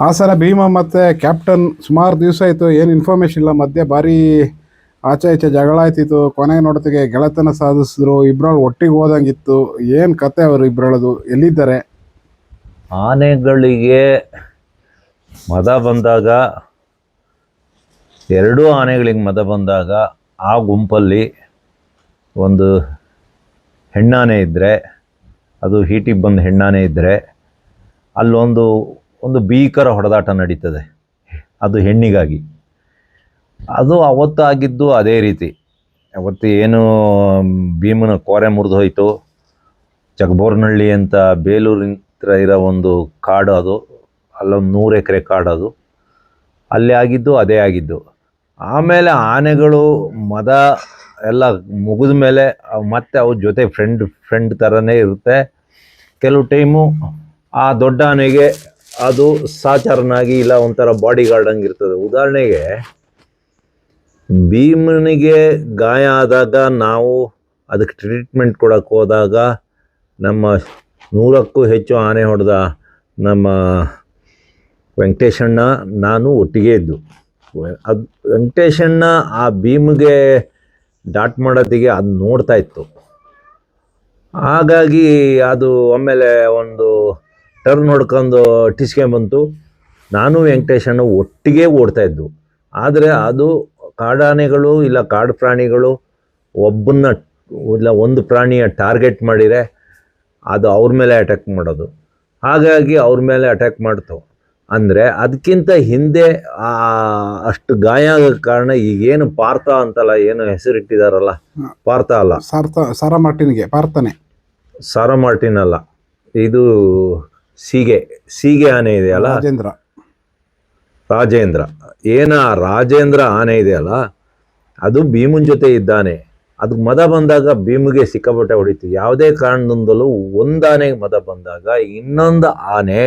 ಆ ಸಲ ಭೀಮ ಮತ್ತು ಕ್ಯಾಪ್ಟನ್ ಸುಮಾರು ದಿವಸ ಆಯಿತು, ಏನು ಇನ್ಫಾರ್ಮೇಷನ್ ಇಲ್ಲ. ಮಧ್ಯೆ ಭಾರಿ ಆಚೆ ಈಚೆ ಜಗಳ ಆಯ್ತಿತ್ತು. ಕೊನೆಗೆ ನೋಡ್ತಿಗೆ ಗೆಳೆತನ ಸಾಧಿಸಿದ್ರು, ಇಬ್ಬರಲ್ಲಿ ಒಟ್ಟಿಗೆ ಹೋದಂಗಿತ್ತು. ಏನು ಕತೆ ಅವರು ಇಬ್ಬರಳದು, ಎಲ್ಲಿದ್ದಾರೆ? ಆನೆಗಳಿಗೆ ಮದ ಬಂದಾಗ, ಎರಡೂ ಆನೆಗಳಿಗೆ ಮದ ಬಂದಾಗ ಆ ಗುಂಪಲ್ಲಿ ಒಂದು ಹೆಣ್ಣಾನೆ ಇದ್ದರೆ, ಅದು ಹೀಟಿಗೆ ಬಂದ ಹೆಣ್ಣಾನೆ ಇದ್ದರೆ ಅಲ್ಲೊಂದು ಭೀಕರ ಹೊಡೆದಾಟ ನಡೀತದೆ, ಅದು ಹೆಣ್ಣಿಗಾಗಿ. ಅದು ಅವತ್ತು ಆಗಿದ್ದು ಅದೇ ರೀತಿ. ಅವತ್ತು ಏನು ಭೀಮನ ಕೋರೆ ಮುರಿದು ಹೋಯಿತು. ಜಗಬೋರ್ನಹಳ್ಳಿ ಅಂತ ಬೇಲೂರಿನ ಹತ್ರ ಇರೋ ಒಂದು ಕಾಡು, ಅದು ಅಲ್ಲೊಂದು 100 ಎಕರೆ ಕಾಡು, ಅದು ಅಲ್ಲಿ ಆಗಿದ್ದು ಅದೇ ಆಗಿದ್ದು. ಆಮೇಲೆ ಆನೆಗಳು ಮದ ಎಲ್ಲ ಮುಗಿದ ಮೇಲೆ ಮತ್ತೆ ಅವ್ರ ಜೊತೆ ಫ್ರೆಂಡ್ ಥರನೇ ಇರುತ್ತೆ. ಕೆಲವು ಟೈಮು ಆ ದೊಡ್ಡ ಆನೆಗೆ ಅದು ಸಾಚಾರನಾಗಿ, ಇಲ್ಲ ಒಂಥರ ಬಾಡಿ ಗಾರ್ಡ್ ಹಂಗಿರ್ತದೆ. ಉದಾಹರಣೆಗೆ ಭೀಮನಿಗೆ ಗಾಯ ಆದಾಗ ನಾವು ಅದಕ್ಕೆ ಟ್ರೀಟ್ಮೆಂಟ್ ಕೊಡೋಕ್ಕೆ ಹೋದಾಗ ನಮ್ಮ 100ಕ್ಕೂ ಹೆಚ್ಚು ಆನೆ ಹೊಡೆದ ನಮ್ಮ ವೆಂಕಟೇಶಣ್ಣ ನಾನು ಒಟ್ಟಿಗೆ ಇದ್ದು. ಅದು ವೆಂಕಟೇಶಣ್ಣ ಆ ಭೀಮಿಗೆ ಡಾಟ್ ಮಾಡೋದಿಗೆ ಅದು ನೋಡ್ತಾ ಇತ್ತು. ಹಾಗಾಗಿ ಅದು ಆಮೇಲೆ ಒಂದು ಟರ್ನ್ ಹೊಡ್ಕೊಂಡು ಬಂತು. ನಾನು ವೆಂಕಟೇಶಣ್ಣ ಒಟ್ಟಿಗೆ ಓಡ್ತಾಯಿದ್ದು. ಆದರೆ ಅದು ಕಾಡಾನೆಗಳು ಇಲ್ಲ ಕಾಡು ಪ್ರಾಣಿಗಳು ಒಬ್ಬನ್ನ ಇಲ್ಲ ಒಂದು ಪ್ರಾಣಿಯ ಟಾರ್ಗೆಟ್ ಮಾಡಿದರೆ ಅದು ಅವ್ರ ಮೇಲೆ ಅಟ್ಯಾಕ್ ಮಾಡೋದು. ಹಾಗಾಗಿ ಅವ್ರ ಮೇಲೆ ಅಟ್ಯಾಕ್ ಮಾಡ್ತು. ಅಂದರೆ ಅದಕ್ಕಿಂತ ಹಿಂದೆ ಅಷ್ಟು ಗಾಯ ಆಗೋಕ್ಕೆ ಕಾರಣ ಈಗೇನು ಪಾರ್ಥ ಅಂತಲ್ಲ, ಏನು ಹೆಸರಿಟ್ಟಿದಾರಲ್ಲ, ಪಾರ್ಥ ಅಲ್ಲ, ಸಾರಾ ಮಾರ್ಟಿನ್ಗೆ ಪಾರ್ಥನೆ. ಸಾರಾ ಮಾರ್ಟಿನ್ ಅಲ್ಲ, ಇದು ಸೀಗೆ ಆನೆ ಇದೆಯಲ್ಲ, ರಾಜೇಂದ್ರ. ರಾಜೇಂದ್ರ ಆನೆ ಇದೆಯಲ್ಲ, ಅದು ಭೀಮನ್ ಜೊತೆ ಇದ್ದಾನೆ. ಅದಕ್ಕೆ ಮದ ಬಂದಾಗ ಭೀಮಿಗೆ ಸಿಕ್ಕಾಪಟ್ಟೆ ಹೊಡಿತು. ಯಾವುದೇ ಕಾರಣದಿಂದಲೂ ಒಂದು ಆನೆಗೆ ಮದ ಬಂದಾಗ ಇನ್ನೊಂದು ಆನೆ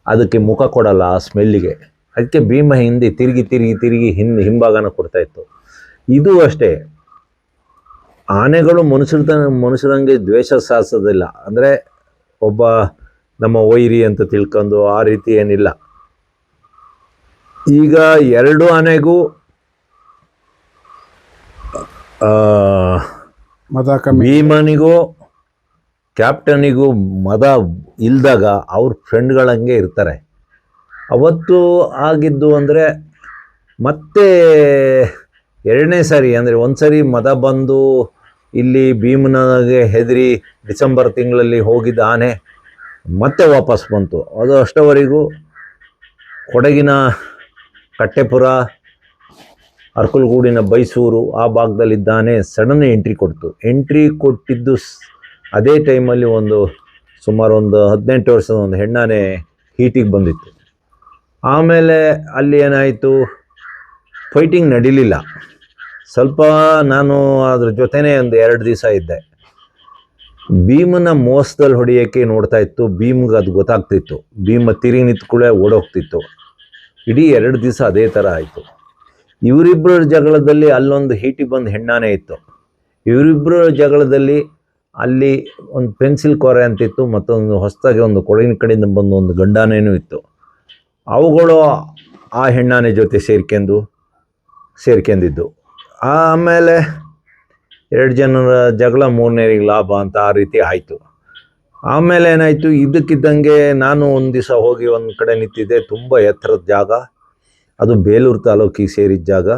ಅದಕ್ಕೆ ಮುಖ ಕೊಡಲ್ಲ ಆ ಸ್ಮೆಲ್ಲಿಗೆ. ಅದಕ್ಕೆ ಭೀಮ ಹಿಂದೆ ತಿರುಗಿ ಹಿಂಭಾಗನ ಕೊಡ್ತಾ ಇತ್ತು. ಇದು ಅಷ್ಟೇ, ಆನೆಗಳು ಮನುಷ್ಯರಂಗೆ ದ್ವೇಷ ಸಾಧಿಸೋದಿಲ್ಲ. ಅಂದರೆ ಒಬ್ಬ ನಮ್ಮ ವೈರಿ ಅಂತ ತಿಳ್ಕೊಂಡು ಆ ರೀತಿ ಏನಿಲ್ಲ. ಈಗ ಎರಡು ಆನೆಗೂ ಭೀಮನಿಗೂ ಕ್ಯಾಪ್ಟನಿಗೂ ಮದ ಇಲ್ದಾಗ ಅವ್ರ ಫ್ರೆಂಡ್ಗಳಂಗೆ ಇರ್ತಾರೆ. ಅವತ್ತು ಆಗಿದ್ದು ಅಂದರೆ ಮತ್ತೆ ಎರಡನೇ ಸಾರಿ, ಅಂದರೆ ಒಂದು ಸರಿ ಮದ ಬಂದು ಇಲ್ಲಿ ಭೀಮನಿಗೆ ಹೆದರಿ ಡಿಸೆಂಬರ್ ತಿಂಗಳಲ್ಲಿ ಹೋಗಿದ್ದ ಆನೆ ಮತ್ತೆ ವಾಪಸ್ ಬಂತು. ಅದು ಅಷ್ಟವರೆಗೂ ಕೊಡಗಿನ ಕಟ್ಟೆಪುರ, ಅರ್ಕಲಗೂಡಿನ ಬೈಸೂರು ಆ ಭಾಗದಲ್ಲಿದ್ದಾನೆ ಸಡನ್ ಎಂಟ್ರಿ ಕೊಟ್ಟಿದ್ದು ಅದೇ ಟೈಮಲ್ಲಿ ಸುಮಾರು ಒಂದು 18 ವರ್ಷದ ಒಂದು ಹೆಣ್ಣಾನೆ ಹೀಟಿಗೆ ಬಂದಿತ್ತು. ಆಮೇಲೆ ಅಲ್ಲಿ ಏನಾಯಿತು, ಫೈಟಿಂಗ್ ನಡೀಲಿಲ್ಲ. ಸ್ವಲ್ಪ ನಾನು ಅದ್ರ ಜೊತೆನೇ ಒಂದು 2 ದಿವಸ ಇದ್ದೆ. ಭೀಮನ ಮೋಸದಲ್ಲಿ ಹೊಡೆಯೋಕ್ಕೆ ನೋಡ್ತಾ ಇತ್ತು. ಭೀಮ್ಗೆ ಅದು ಗೊತ್ತಾಗ್ತಿತ್ತು. ಭೀಮ ತಿರುಗಿ ನಿಂತ್ಕೊಳ್ಳೆ ಓಡೋಗ್ತಿತ್ತು. ಇಡೀ 2 ದಿವಸ ಅದೇ ಥರ ಆಯಿತು. ಇವರಿಬ್ಬರ ಜಗಳದಲ್ಲಿ ಅಲ್ಲೊಂದು ಹೀಟಿಗೆ ಬಂದು ಹೆಣ್ಣಾನೆ ಇತ್ತು. ಇವರಿಬ್ಬರ ಜಗಳದಲ್ಲಿ ಅಲ್ಲಿ ಒಂದು ಪೆನ್ಸಿಲ್ ಕೊರೆ ಅಂತಿತ್ತು, ಮತ್ತೊಂದು ಹೊಸದಾಗಿ ಒಂದು ಕೊಡಗಿನ ಕಡೆಯಿಂದ ಬಂದು ಒಂದು ಗಂಡಾನೇನೂ ಇತ್ತು. ಅವುಗಳು ಆ ಹೆಣ್ಣಾನೆ ಜೊತೆ ಸೇರ್ಕೊಂಡಿದ್ದು. ಆಮೇಲೆ 2 ಜನರ ಜಗಳ 3ನೇರಿಗೆ ಲಾಭ ಅಂತ ಆ ರೀತಿ ಆಯಿತು. ಆಮೇಲೆ ಏನಾಯಿತು, ಇದ್ದಕ್ಕಿದ್ದಂಗೆ ನಾನು ಒಂದು ದಿವಸ ಹೋಗಿ ಒಂದು ಕಡೆ ನಿಂತಿದ್ದೆ. ತುಂಬ ಎತ್ತರದ ಜಾಗ, ಅದು ಬೇಲೂರು ತಾಲೂಕಿಗೆ ಸೇರಿದ ಜಾಗ.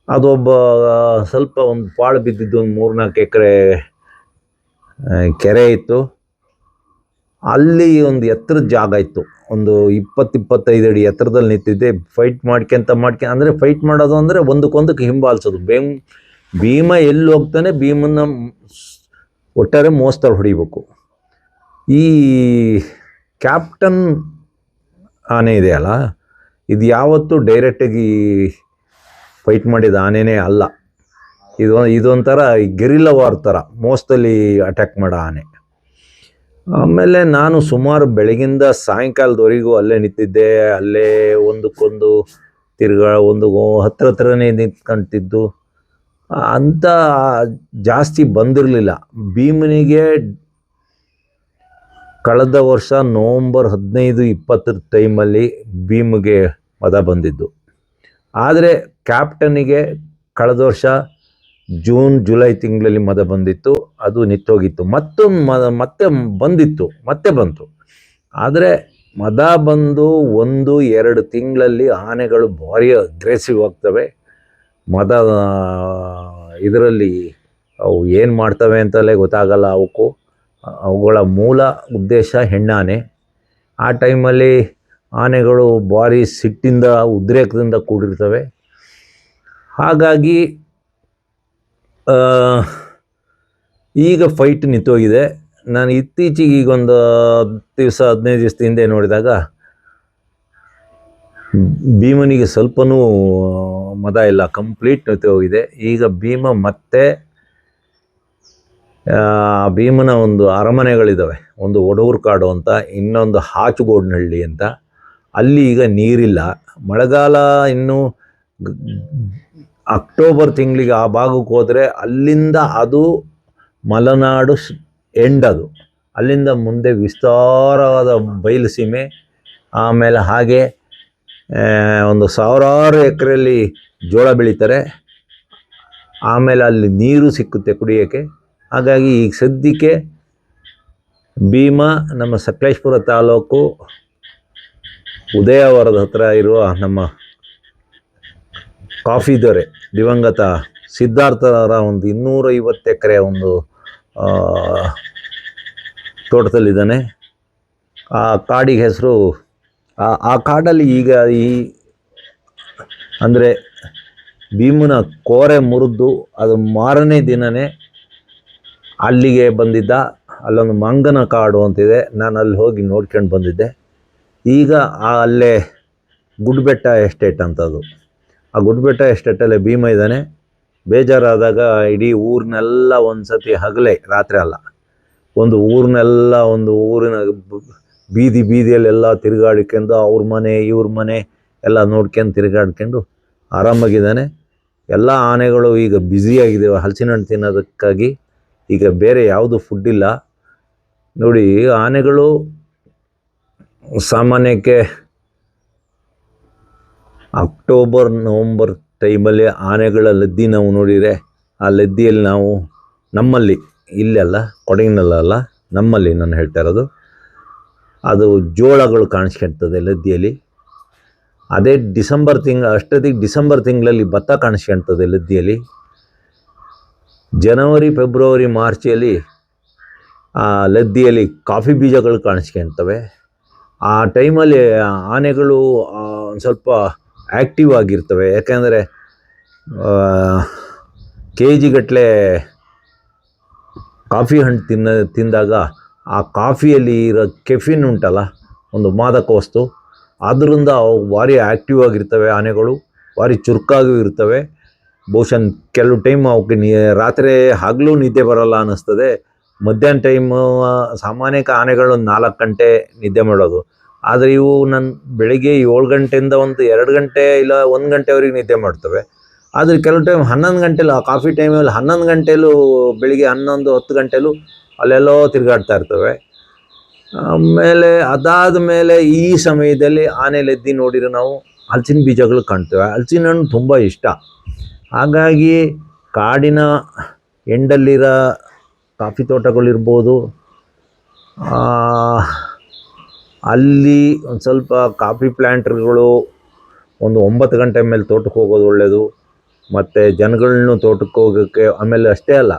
ಅದೊಬ್ಬ ಸ್ವಲ್ಪ ಒಂದು ಪಾಳು ಬಿದ್ದಿದ್ದು ಒಂದು 3-4 ಎಕರೆ ಕೆರೆ ಇತ್ತು. ಅಲ್ಲಿ ಒಂದು ಎತ್ತರದ ಜಾಗ ಇತ್ತು. ಒಂದು 20-25 ಅಡಿ ಎತ್ತರದಲ್ಲಿ ನಿಂತಿದ್ದೆ. ಫೈಟ್ ಮಾಡ್ಕೊಂತ ಅಂದರೆ ಫೈಟ್ ಮಾಡೋದು ಅಂದರೆ ಒಂದಕ್ಕೊಂದಕ್ಕೆ ಹಿಂಬಾಲಿಸೋದು. ಭೀಮ ಎಲ್ಲಿ ಹೋಗ್ತಾನೆ ಭೀಮನ್ನ ಒಟ್ಟಾರೆ ಮೋಸ್ತಲ್ಲಿ ಹೊಡಿಬೇಕು. ಈ ಕ್ಯಾಪ್ಟನ್ ಆನೆ ಇದೆಯಲ್ಲ, ಇದು ಯಾವತ್ತೂ ಡೈರೆಕ್ಟಾಗಿ ಫೈಟ್ ಮಾಡಿದ ಆನೆನೇ ಅಲ್ಲ. ಇದೊಂಥರ ಗೆರಿಲ್ಲಾ ವಾರ್ ಥರ ಮೋಸ್ತಲ್ಲಿ ಅಟ್ಯಾಕ್ ಮಾಡೋ ಆನೆ. ಆಮೇಲೆ ನಾನು ಸುಮಾರು ಬೆಳಗಿಂದ ಸಾಯಂಕಾಲದವರೆಗೂ ಅಲ್ಲೇ ನಿಂತಿದ್ದೆ. ಅಲ್ಲೇ ಒಂದಕ್ಕೊಂದು ಒಂದು ಹತ್ರನೇ ನಿಂತ್ಕೊಂತಿದ್ದು. ಅಂತ ಜಾಸ್ತಿ ಬಂದಿರಲಿಲ್ಲ. ಭೀಮನಿಗೆ ಕಳೆದ ವರ್ಷ ನವಂಬರ್ 15-20 ಟೈಮಲ್ಲಿ ಭೀಮ್ಗೆ ಮದ ಬಂದಿದ್ದು. ಆದರೆ ಕ್ಯಾಪ್ಟನಿಗೆ ಕಳೆದ ವರ್ಷ ಜೂನ್ ಜುಲೈ ತಿಂಗಳಲ್ಲಿ ಮದ ಬಂದಿತ್ತು, ಅದು ನಿಂತೋಗಿತ್ತು. ಮತ್ತೆ ಬಂತು. ಆದರೆ ಮದ ಬಂದು 1-2 ತಿಂಗಳಲ್ಲಿ ಆನೆಗಳು ಭಾರಿ ಅಗ್ರೆಸಿವ್ ಆಗ್ತವೆ. ಮದ ಇದರಲ್ಲಿ ಅವು ಏನು ಮಾಡ್ತವೆ ಅಂತಲೇ ಗೊತ್ತಾಗಲ್ಲ ಅವಕ್ಕೂ. ಅವುಗಳ ಮೂಲ ಉದ್ದೇಶ ಹೆಣ್ಣಾನೆ. ಆ ಟೈಮಲ್ಲಿ ಆನೆಗಳು ಭಾರಿ ಸಿಟ್ಟಿಂದ ಉದ್ರೇಕದಿಂದ ಕೂಡಿರ್ತವೆ. ಹಾಗಾಗಿ ಈಗ ಫೈಟ್ ನಿಂತೋಗಿದೆ. ನಾನು ಇತ್ತೀಚೆಗೆ ಈಗೊಂದು 10-15 ದಿವಸದ ಹಿಂದೆ ನೋಡಿದಾಗ ಭೀಮನಿಗೆ ಸ್ವಲ್ಪನೂ ಮದ ಇಲ್ಲ, ಕಂಪ್ಲೀಟ್ ನಿಂತೋಗಿದೆ. ಈಗ ಭೀಮನ ಒಂದು ಅರಮನೆಗಳಿದ್ದಾವೆ. ಒಂದು ಒಡೂರು ಕಾಡು ಅಂತ, ಇನ್ನೊಂದು ಹಾಚುಗೋಡ್ನಹಳ್ಳಿ ಅಂತ. ಅಲ್ಲಿ ಈಗ ನೀರಿಲ್ಲ. ಮಳೆಗಾಲ ಇನ್ನು ಅಕ್ಟೋಬರ್ ತಿಂಗಳಿಗೆ ಆ ಭಾಗಕ್ಕೆ ಹೋದರೆ ಅಲ್ಲಿಂದ ಅದು ಮಲೆನಾಡು ಅದು. ಅಲ್ಲಿಂದ ಮುಂದೆ ವಿಸ್ತಾರವಾದ ಬಯಲು ಸೀಮೆ, ಆಮೇಲೆ ಹಾಗೆ ಒಂದು 1000 ಎಕರೆಯಲ್ಲಿ ಜೋಳ ಬೆಳೀತಾರೆ. ಆಮೇಲೆ ಅಲ್ಲಿ ನೀರು ಸಿಕ್ಕುತ್ತೆ ಕುಡಿಯೋಕ್ಕೆ. ಹಾಗಾಗಿ ಈಗ ಸದ್ಯಕ್ಕೆ ಭೀಮ ನಮ್ಮ ಸಕಲೇಶಪುರ ತಾಲೂಕು ಉದಯವರದ ಹತ್ರ ಇರುವ ನಮ್ಮ ಕಾಫಿ ದೊರೆ ದಿವಂಗತ ಸಿದ್ಧಾರ್ಥರ ಒಂದು 250 ಎಕರೆ ಒಂದು ತೋಟದಲ್ಲಿದ್ದಾನೆ. ಆ ಕಾಡಿಗೆ ಹೆಸರು, ಆ ಕಾಡಲ್ಲಿ ಈಗ ಅಂದರೆ ಭೀಮನ ಕೋರೆ ಮುರಿದು ಅದು ಮಾರನೇ ದಿನವೇ ಅಲ್ಲಿಗೆ ಬಂದಿದ್ದ. ಅಲ್ಲೊಂದು ಮಂಗನ ಕಾಡು ಅಂತಿದೆ, ನಾನು ಅಲ್ಲಿ ಹೋಗಿ ನೋಡ್ಕೊಂಡು ಬಂದಿದ್ದೆ. ಈಗ ಅಲ್ಲೇ ಗುಡ್ಬೆಟ್ಟ ಎಸ್ಟೇಟ್ ಅಂತದು, ಆ ಗುಡ್ಬೆಟ್ಟ ಎಸ್ಟೇಟಲ್ಲೇ ಭೀಮ ಇದ್ದಾನೆ. ಬೇಜಾರಾದಾಗ ಇಡೀ ಊರನ್ನೆಲ್ಲ ಒಂದು ಸತಿ ಹಗಲೇ, ರಾತ್ರಿ ಅಲ್ಲ, ಒಂದು ಊರಿನ ಬೀದಿಯಲ್ಲೆಲ್ಲ ತಿರುಗಾಡ್ಕೊಂಡು ಅವ್ರ ಮನೆ ಇವ್ರ ಮನೆ ಎಲ್ಲ ನೋಡ್ಕೊಂಡು ತಿರುಗಾಡ್ಕೊಂಡು ಆರಾಮಾಗಿದ್ದಾನೆ. ಎಲ್ಲ ಆನೆಗಳು ಈಗ ಬ್ಯುಸಿಯಾಗಿದ್ದಾವೆ ಹಲಸಿನ ಹಣ್ಣು ತಿನ್ನೋದಕ್ಕಾಗಿ. ಈಗ ಬೇರೆ ಯಾವುದು ಫುಡ್ ಇಲ್ಲ. ನೋಡಿ, ಆನೆಗಳು ಸಾಮಾನ್ಯಕ್ಕೆ ಅಕ್ಟೋಬರ್ ನವಂಬರ್ ಟೈಮಲ್ಲಿ ಆನೆಗಳ ಲದ್ದಿ ನಾವು ನೋಡಿದರೆ, ಆ ಲದ್ದಿಯಲ್ಲಿ ನಾವು ನಮ್ಮಲ್ಲಿ, ಇಲ್ಲೆಲ್ಲ ಕೊಡಗಿನಲ್ಲ, ನಮ್ಮಲ್ಲಿ ನಾನು ಹೇಳ್ತಾ ಇರೋದು, ಅದು ಜೋಳಗಳು ಕಾಣಿಸ್ಕೊಳ್ತದೆ ಲದ್ದಿಯಲ್ಲಿ. ಅದೇ ಡಿಸೆಂಬರ್ ತಿಂಗಳಲ್ಲಿ ಭತ್ತ ಕಾಣಿಸ್ಕೊಳ್ತದೆ ಲದ್ದಿಯಲ್ಲಿ. ಜನವರಿ ಫೆಬ್ರವರಿ ಮಾರ್ಚಲ್ಲಿ ಆ ಲದ್ದಿಯಲ್ಲಿ ಕಾಫಿ ಬೀಜಗಳು ಕಾಣಿಸ್ಕೊಳ್ತವೆ. ಆ ಟೈಮಲ್ಲಿ ಆನೆಗಳು ಒಂದು ಸ್ವಲ್ಪ ಆ್ಯಕ್ಟಿವ್ ಆಗಿರ್ತವೆ. ಯಾಕೆಂದರೆ KG ಗಟ್ಟಲೆ ಕಾಫಿ ಹಣ್ಣು ತಿಂದಾಗ ಆ ಕಾಫಿಯಲ್ಲಿ ಇರೋ ಕೆಫಿನ್ ಉಂಟಲ್ಲ, ಒಂದು ಮಾದಕ ವಸ್ತು, ಅದರಿಂದ ಅವು ಭಾರಿ ಆ್ಯಕ್ಟಿವ್ ಆಗಿರ್ತವೆ. ಆನೆಗಳು ಭಾರಿ ಚುರುಕಾಗೂ ಇರ್ತವೆ. ಬಹುಶಃ ಕೆಲವು ಟೈಮ್ ಅವಕ್ಕೆ ರಾತ್ರಿ ಹಗಲು ನಿದ್ದೆ ಬರೋಲ್ಲ ಅನ್ನಿಸ್ತದೆ. ಮಧ್ಯಾಹ್ನ ಟೈಮು ಸಾಮಾನ್ಯಕ್ಕೆ ಆನೆಗಳು 4 ಗಂಟೆ ನಿದ್ದೆ ಮಾಡೋದು. ಆದರೆ ಇವು ಬೆಳಿಗ್ಗೆ 7 ಗಂಟೆಯಿಂದ ಒಂದು 2 ಗಂಟೆ ಇಲ್ಲ 1 ಗಂಟೆವರೆಗೆ ನಿದ್ದೆ ಮಾಡ್ತವೆ. ಆದರೆ ಕೆಲವು ಟೈಮ್ 11 ಗಂಟೆಲೂ, ಆ ಕಾಫಿ ಟೈಮಲ್ಲಿ 11 ಗಂಟೆಲೂ, ಬೆಳಿಗ್ಗೆ 11-10 ಗಂಟೆಲೂ ಅಲ್ಲೆಲ್ಲೋ ತಿರುಗಾಡ್ತಾ ಇರ್ತವೆ. ಆಮೇಲೆ ಅದಾದ ಮೇಲೆ ಈ ಸಮಯದಲ್ಲಿ ಆನೆ ಲದ್ದಿ ನೋಡಿದರೆ ನಾವು ಹಲಸಿನ ಬೀಜಗಳು ಕಾಣ್ತೇವೆ. ಹಲಸಿನ ಹಣ್ಣು ತುಂಬ ಇಷ್ಟ. ಹಾಗಾಗಿ ಕಾಡಿನ ಎಂಡಲ್ಲಿರೋ ಕಾಫಿ ತೋಟಗಳಿರ್ಬೋದು, ಅಲ್ಲಿ ಒಂದು ಸ್ವಲ್ಪ ಕಾಫಿ ಪ್ಲ್ಯಾಂಟ್ಗಳು ಒಂದು 9 ಗಂಟೆ ಮೇಲೆ ತೋಟಕ್ಕೆ ಹೋಗೋದು ಒಳ್ಳೆಯದು. ಮತ್ತು ಜನಗಳನ್ನೂ ತೋಟಕ್ಕೆ ಹೋಗೋಕ್ಕೆ, ಆಮೇಲೆ ಅಷ್ಟೇ ಅಲ್ಲ,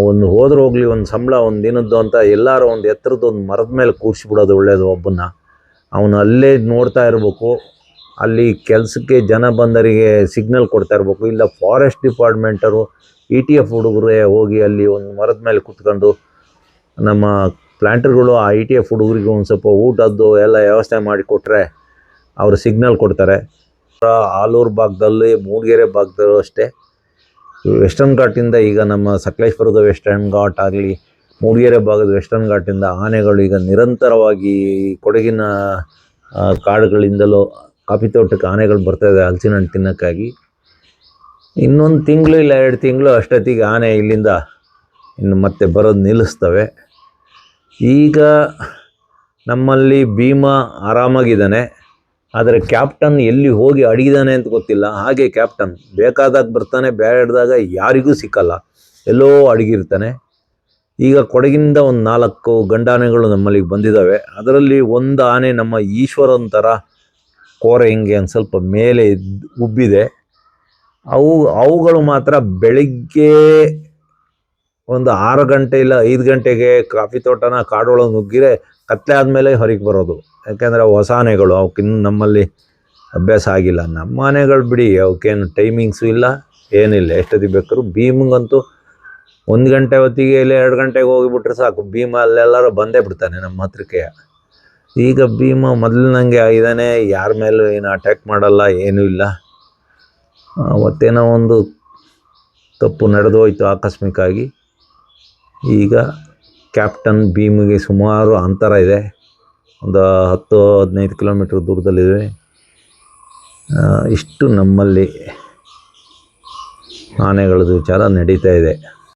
ಒಂದು ಹೋದ್ರೆ ಹೋಗಲಿ, ಒಂದು ಸಂಬಳ ಒಂದು ದಿನದ್ದು ಅಂತ ಎಲ್ಲರೂ ಒಂದು ಎತ್ತರದೊಂದು ಮರದ ಮೇಲೆ ಕೂರಿಸ್ಬಿಡೋದು ಒಳ್ಳೆಯದು. ಅವನು ಅಲ್ಲೇ ನೋಡ್ತಾ ಇರಬೇಕು. ಅಲ್ಲಿ ಕೆಲಸಕ್ಕೆ ಜನ ಬಂದವರಿಗೆ ಸಿಗ್ನಲ್ ಕೊಡ್ತಾ ಇರಬೇಕು. ಇಲ್ಲ ಫಾರೆಸ್ಟ್ ಡಿಪಾರ್ಟ್ಮೆಂಟರು ETF ಹುಡುಗರೇ ಹೋಗಿ ಅಲ್ಲಿ ಒಂದು ಮರದ ಮೇಲೆ ಕೂತ್ಕೊಂಡು, ನಮ್ಮ ಪ್ಲ್ಯಾಂಟರ್ಗಳು ಆ ETF ಹುಡುಗರಿಗೆ ಒಂದು ಸ್ವಲ್ಪ ಊಟದ್ದು ಎಲ್ಲ ವ್ಯವಸ್ಥೆ ಮಾಡಿಕೊಟ್ರೆ ಅವರು ಸಿಗ್ನಲ್ ಕೊಡ್ತಾರೆ. ಆಲೂರು ಭಾಗದಲ್ಲಿ, ಮೂಡಿಗೆರೆ ಭಾಗದಲ್ಲೂ ಅಷ್ಟೇ. ವೆಸ್ಟರ್ನ್ ಘಾಟಿಂದ ಈಗ ನಮ್ಮ ಸಕಲೇಶಪುರದ ವೆಸ್ಟರ್ನ್ ಘಾಟ್ ಆಗಲಿ, ಮೂಡಿಗೆರೆ ಭಾಗದ ವೆಸ್ಟರ್ನ್ ಘಾಟಿಂದ ಆನೆಗಳು ಈಗ ನಿರಂತರವಾಗಿ ಕೊಡಗಿನ ಕಾಡುಗಳಿಂದಲೂ ಕಾಫಿ ತೋಟಕ್ಕೆ ಆನೆಗಳು ಬರ್ತಾಯಿದೆ ಹಲಸಿನ ಹಣ್ಣು ತಿನ್ನೋಕ್ಕಾಗಿ. ಇನ್ನೊಂದು ತಿಂಗಳು ಇಲ್ಲ 2 ತಿಂಗಳು ಅಷ್ಟೊತ್ತಿಗೆ ಆನೆ ಇಲ್ಲಿಂದ ಇನ್ನು ಮತ್ತೆ ಬರೋದು ನಿಲ್ಲಿಸ್ತವೆ. ಈಗ ನಮ್ಮಲ್ಲಿ ಭೀಮ ಆರಾಮಾಗಿದ್ದಾನೆ, ಆದರೆ ಕ್ಯಾಪ್ಟನ್ ಎಲ್ಲಿ ಹೋಗಿ ಅಡಗಿದ್ದಾನೆ ಅಂತ ಗೊತ್ತಿಲ್ಲ. ಹಾಗೆ ಕ್ಯಾಪ್ಟನ್ ಬೇಕಾದಾಗ ಬರ್ತಾನೆ, ಬೇಡದಾಗ ಯಾರಿಗೂ ಸಿಕ್ಕಲ್ಲ, ಎಲ್ಲೋ ಅಡಗಿರ್ತಾನೆ. ಈಗ ಕೊಡಗಿನಿಂದ ಒಂದು 4 ಗಂಡಾನೆಗಳು ನಮ್ಮಲ್ಲಿಗೆ ಬಂದಿದ್ದಾವೆ. ಅದರಲ್ಲಿ ಒಂದು ಆನೆ ನಮ್ಮ ಈಶ್ವರನ ಥರ ಕೋರೆ ಹಿಂಗೆ ಒಂದು ಸ್ವಲ್ಪ ಮೇಲೆ ಉಬ್ಬಿದೆ. ಅವುಗಳು ಮಾತ್ರ ಬೆಳಿಗ್ಗೆ ಒಂದು 6 ಗಂಟೆ ಇಲ್ಲ 5 ಗಂಟೆಗೆ ಕಾಫಿ ತೋಟನ ಕಾಡೊಳಗೆ ನುಗ್ಗಿರೆ ಕತ್ಲೆ ಆದಮೇಲೆ ಹೊರಗೆ ಬರೋದು. ಯಾಕೆಂದರೆ ಹೊಸ ಆನೆಗಳು, ಅವಕ್ಕಿನ್ನೂ ನಮ್ಮಲ್ಲಿ ಅಭ್ಯಾಸ ಆಗಿಲ್ಲ. ನಮ್ಮ ಆನೆಗಳು ಬಿಡಿ, ಅವಕ್ಕೇನು ಟೈಮಿಂಗ್ಸು ಇಲ್ಲ, ಏನಿಲ್ಲ, ಎಷ್ಟೊತ್ತಿಗೆ ಬೇಕಾದ್ರು. ಭೀಮಂಗಂತೂ 1 ಗಂಟೆ ಹೊತ್ತಿಗೆ ಇಲ್ಲ 2 ಗಂಟೆಗೆ ಹೋಗಿಬಿಟ್ರೆ ಸಾಕು, ಭೀಮ ಅಲ್ಲೆಲ್ಲರೂ ಬಂದೇ ಬಿಡ್ತಾನೆ ನಮ್ಮ ಹತ್ರಕ್ಕೆ. ಈಗ ಭೀಮ ಮೊದಲಿನಂಗೆ ಆಗಿದ್ದಾನೆ, ಯಾರ ಮೇಲೂ ಏನು ಅಟ್ಯಾಕ್ ಮಾಡಲ್ಲ, ಏನೂ ಇಲ್ಲ. ಅವತ್ತೇನೋ ಒಂದು ತಪ್ಪು ನಡೆದು ಹೋಯ್ತು ಆಕಸ್ಮಿಕವಾಗಿ. ಈಗ ಕ್ಯಾಪ್ಟನ್ ಭೀಮಿಗೆ ಸುಮಾರು ಅಂತರ ಇದೆ, ಒಂದು 10-15 ಕಿಲೋಮೀಟ್ರ್ ದೂರದಲ್ಲಿದೆ. ಇಷ್ಟು ನಮ್ಮಲ್ಲಿ ಆನೆಗಳದ್ದು ವಿಚಾರ ನಡೀತಾ ಇದೆ.